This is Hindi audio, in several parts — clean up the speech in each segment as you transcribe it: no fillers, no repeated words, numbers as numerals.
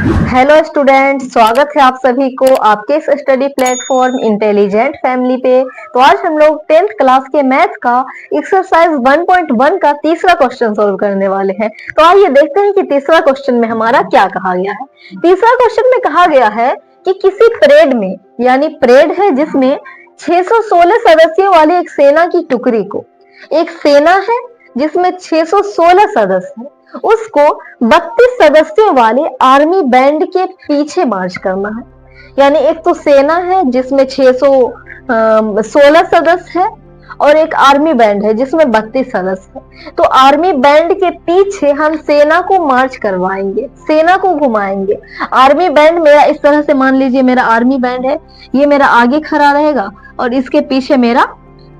हेलो स्टूडेंट, स्वागत है आप सभी को आपके इस स्टडी प्लेटफॉर्म इंटेलिजेंट फैमिली पे। तो आज हम लोग 10th क्लास के मैथ का एक्सरसाइज 1.1 का तीसरा क्वेश्चन सोल्व करने वाले हैं। तो आइए देखते हैं कि तीसरा क्वेश्चन में हमारा क्या कहा गया है। तीसरा क्वेश्चन में कहा गया है कि किसी परेड में, यानी परेड है जिसमें 616 सदस्यों वाली एक सेना की टुकड़ी को, एक सेना है जिसमें 616 सदस्य है, उसको 32 सदस्यों वाले आर्मी बैंड के पीछे मार्च करना है। यानी एक तो सेना है जिसमें 616 सदस्य है और एक आर्मी बैंड है जिसमें 32 सदस्य है। तो आर्मी बैंड के पीछे हम सेना को मार्च करवाएंगे, सेना को घुमाएंगे। आर्मी बैंड मेरा इस तरह से, मान लीजिए मेरा आर्मी बैंड है, ये मेरा आगे खड़ा रहेगा और इसके पीछे मेरा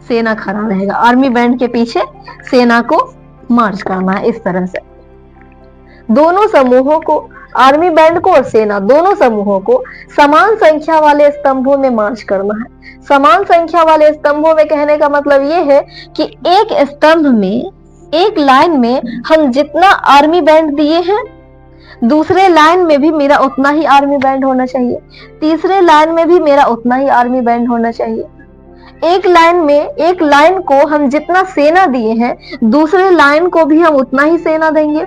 सेना खड़ा रहेगा। आर्मी बैंड के पीछे सेना को मार्च करना है इस तरह से। दोनों समूहों को, आर्मी बैंड को और सेना, दोनों समूहों को समान संख्या वाले स्तंभों में मार्च करना है। समान संख्या वाले स्तंभों में कहने का मतलब ये है कि एक स्तंभ में, एक लाइन में हम जितना आर्मी बैंड दिए हैं, दूसरे लाइन में भी मेरा उतना ही आर्मी बैंड होना चाहिए, तीसरे लाइन में भी मेरा उतना ही आर्मी बैंड होना चाहिए। एक लाइन में, एक लाइन को हम जितना सेना दिए हैं, दूसरे लाइन को भी हम उतना ही सेना देंगे,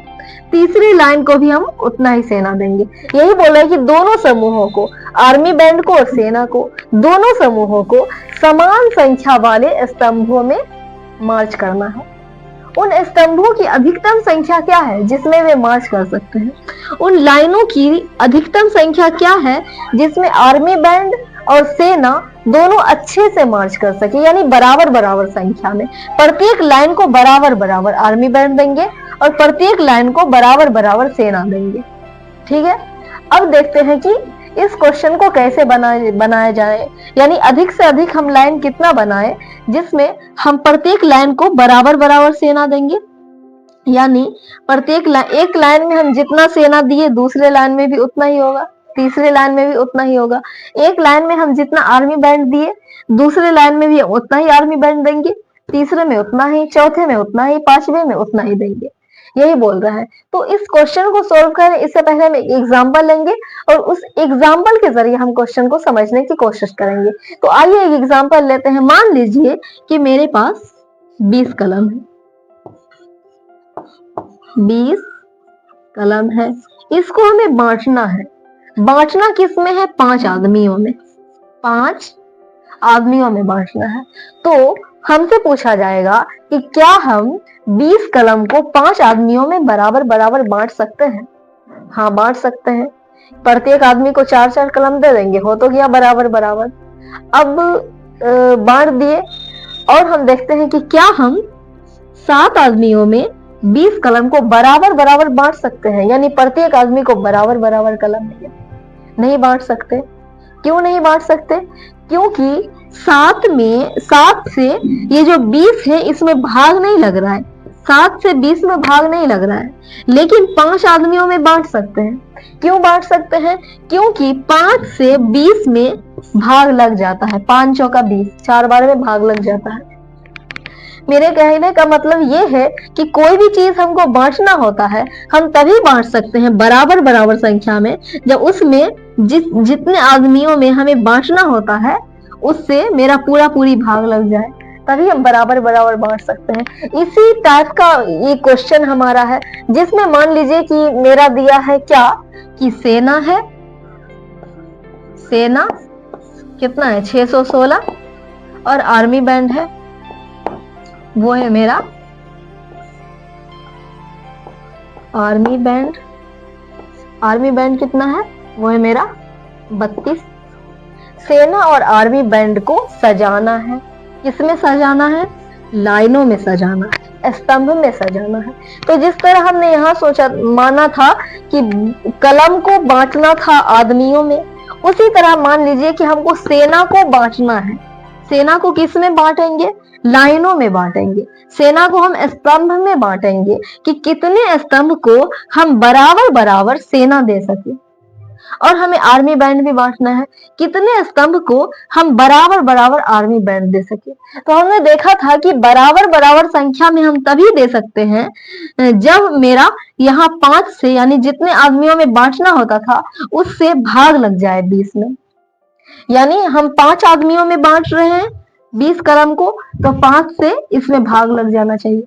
तीसरी लाइन को भी हम उतना ही सेना देंगे। यही बोला है कि दोनों समूहों को, आर्मी बैंड को और सेना को, दोनों समूहों को समान संख्या वाले स्तंभों में मार्च करना है। उन स्तंभों की अधिकतम संख्या क्या है जिसमें वे मार्च कर सकते हैं? उन लाइनों की अधिकतम संख्या क्या है जिसमें आर्मी बैंड और सेना दोनों अच्छे से मार्च कर सके, यानी बराबर बराबर संख्या में। प्रत्येक लाइन को बराबर बराबर आर्मी बैंड देंगे और प्रत्येक लाइन को बराबर बराबर सेना देंगे। ठीक है, अब देखते हैं कि इस क्वेश्चन को कैसे बनाया जाए, यानी अधिक से अधिक हम लाइन कितना बनाए जिसमें हम प्रत्येक लाइन को बराबर बराबर सेना देंगे। यानी प्रत्येक एक लाइन में हम जितना सेना दिए, दूसरे लाइन में भी उतना ही होगा, तीसरे लाइन में भी उतना ही होगा। एक लाइन में हम जितना आर्मी बैंड दिए, दूसरे लाइन में भी उतना ही आर्मी बैंड देंगे, तीसरे में उतना ही, चौथे में उतना ही, पांचवे में उतना ही देंगे। यही बोल रहा है। तो इस क्वेश्चन को सोल्व करें इससे पहले हम एक एग्जाम्पल लेंगे और उस एग्जाम्पल के जरिए हम क्वेश्चन को समझने की कोशिश करेंगे। तो आइए एक एग्जाम्पल लेते हैं। मान लीजिए कि मेरे पास 20 कलम है, 20 कलम है, इसको हमें बांटना है। बांटना किस में है? 5 आदमियों में, 5 आदमियों में बांटना है। तो हमसे पूछा जाएगा कि क्या हम 20 कलम को 5 आदमियों में बराबर बराबर बांट सकते हैं? हाँ, बांट सकते हैं। प्रत्येक आदमी को 4-4 कलम दे देंगे, हो तो गया बराबर बराबर। अब बांट दिए और हम देखते हैं कि क्या हम 7 आदमियों में 20 कलम को बराबर बराबर बांट सकते हैं, यानी प्रत्येक आदमी को बराबर बराबर कलम दिए। नहीं बांट सकते। क्यों नहीं बांट सकते? क्योंकि 7 से ये जो 20 है इसमें भाग नहीं लग रहा है, 7 से 20 में भाग नहीं लग रहा है, लेकिन 5 आदमियों में बांट सकते हैं। क्यों बांट सकते हैं? क्योंकि 5 से 20 में भाग लग जाता है, 5 चौका 20, 4 बार में भाग लग जाता है। मेरे कहने का मतलब ये है कि कोई भी चीज हमको बांटना होता है, हम तभी बांट सकते हैं बराबर बराबर संख्या में जब उसमें जितने आदमियों में हमें बांटना होता है उससे मेरा पूरी भाग लग जाए, तभी हम बराबर बराबर बांट सकते हैं। इसी टाइप का ये क्वेश्चन हमारा है जिसमें मान लीजिए कि मेरा दिया है क्या, कि सेना है, सेना कितना है? 616 और आर्मी बैंड है, वो है मेरा आर्मी बैंड। आर्मी बैंड कितना है? वो है मेरा 32। सेना और आर्मी बैंड को सजाना है। किसमें सजाना है? लाइनों में सजाना है, स्तंभ में सजाना है। तो जिस तरह हमने यहाँ सोचा, माना था कि कलम को बांटना था आदमियों में, उसी तरह मान लीजिए कि हमको सेना को बांटना है। सेना को किस में बांटेंगे? लाइनों में बांटेंगे। सेना को हम स्तंभ में बांटेंगे कि कितने स्तंभ को हम बराबर बराबर सेना दे सके। और हमें आर्मी बैंड भी बांटना है। कितने स्तंभ को हम बराबर बराबर आर्मी बैंड दे सके। तो हमने देखा था कि बराबर बराबर संख्या में हम तभी दे सकते हैं जब मेरा यहाँ 5 से, यानी जितने आदमियों में बांटना होता था उससे भाग लग जाए 20 में। यानी हम 5 आदमियों में बांट रहे हैं 20 कलम को, तो 5 से इसमें भाग लग जाना चाहिए।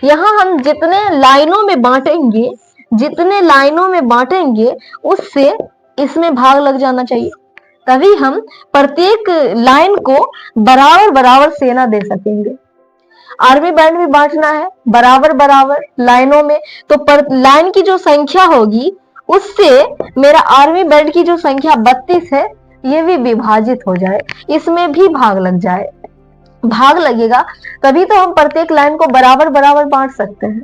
यहाँ हम जितने लाइनों में बांटेंगे, जितने लाइनों में बांटेंगे उससे इसमें भाग लग जाना चाहिए, तभी हम प्रत्येक लाइन को बराबर बराबर सेना दे सकेंगे। आर्मी बैंड भी बांटना है बराबर बराबर लाइनों में, तो पर लाइन की जो संख्या होगी उससे मेरा आर्मी बैंड की जो संख्या 32 है ये भी विभाजित हो जाए, इसमें भी भाग लग जाए। भाग लगेगा तभी तो हम प्रत्येक लाइन को बराबर बराबर बांट सकते हैं।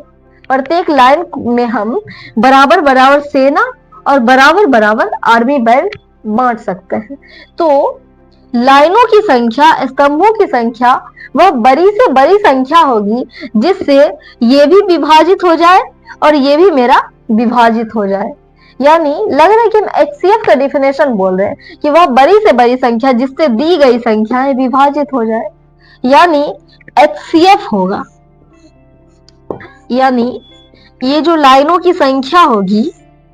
प्रत्येक लाइन में हम बराबर बराबर सेना और बराबर बराबर आर्मी बैंड बांट सकते हैं। तो लाइनों की संख्या, स्तंभों की संख्या वह बड़ी से बड़ी संख्या होगी जिससे ये भी विभाजित हो जाए और ये भी मेरा विभाजित हो जाए। यानी लग रहा है कि हम HCF का डिफिनेशन बोल रहे हैं कि वह बड़ी से बड़ी संख्या जिससे दी गई संख्याएं विभाजित हो जाए, यानी HCF होगा। यानी ये जो लाइनों की संख्या होगी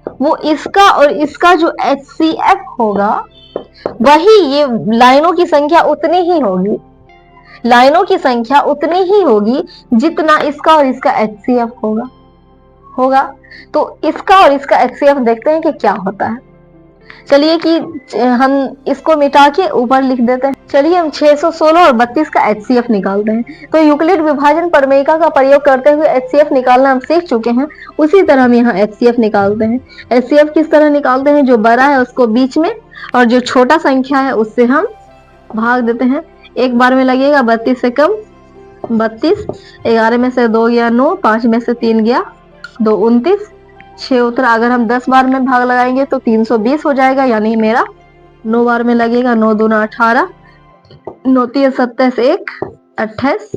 वो इसका और इसका जो HCF होगा वही ये लाइनों की संख्या उतनी ही होगी, लाइनों की संख्या उतनी ही होगी जितना इसका और इसका HCF होगा। तो इसका और इसका HCF देखते हैं कि क्या होता है। चलिए कि हम इसको मिटा के ऊपर लिख देते हैं। चलिए हम 616 और 32 का HCF निकालते हैं। तो यूक्लिड विभाजन प्रमेयिका का प्रयोग करते हुए HCF निकालना हम सीख चुके हैं, उसी तरह हम यहाँ HCF निकालते हैं। HCF किस तरह निकालते हैं? जो बड़ा है उसको बीच में और जो छोटा संख्या है उससे हम भाग देते हैं। एक बार में लगेगा 32 से कम 32, 11 में से 2 गया 9, 5 में से 3 गया 2, 29, 6 उतरा। अगर हम 10 बार में भाग लगाएंगे तो 320 हो जाएगा, यानी मेरा 9 बार में लगेगा। 9 दूना 18, 9 3 27 1 28,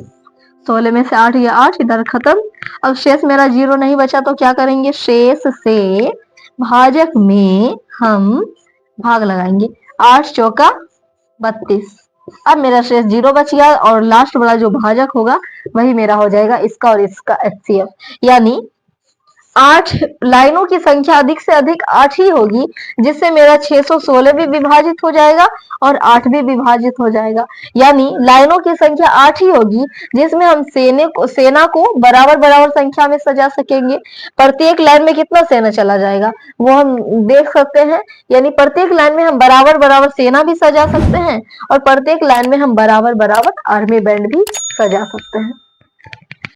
16 में से 8 या 8, इधर खत्म। अब शेष मेरा 0 नहीं बचा तो क्या करेंगे? शेष से भाजक में हम भाग लगाएंगे। 8 चौका 32। अब मेरा शेष 0 बच गया और लास्ट वाला जो भाजक होगा वही मेरा हो जाएगा इसका और इसका HCF। यानी 8 लाइनों की संख्या अधिक से अधिक 8 ही होगी जिससे मेरा 616 भी विभाजित हो जाएगा और 8 भी विभाजित हो जाएगा। यानी लाइनों की संख्या 8 ही होगी जिसमें हम सेना को बराबर बराबर संख्या में सजा सकेंगे। प्रत्येक लाइन में कितना सेना चला जाएगा वो हम देख सकते हैं। यानी प्रत्येक लाइन में हम बराबर बराबर सेना भी सजा सकते हैं और प्रत्येक लाइन में हम बराबर बराबर आर्मी बैंड भी सजा सकते हैं।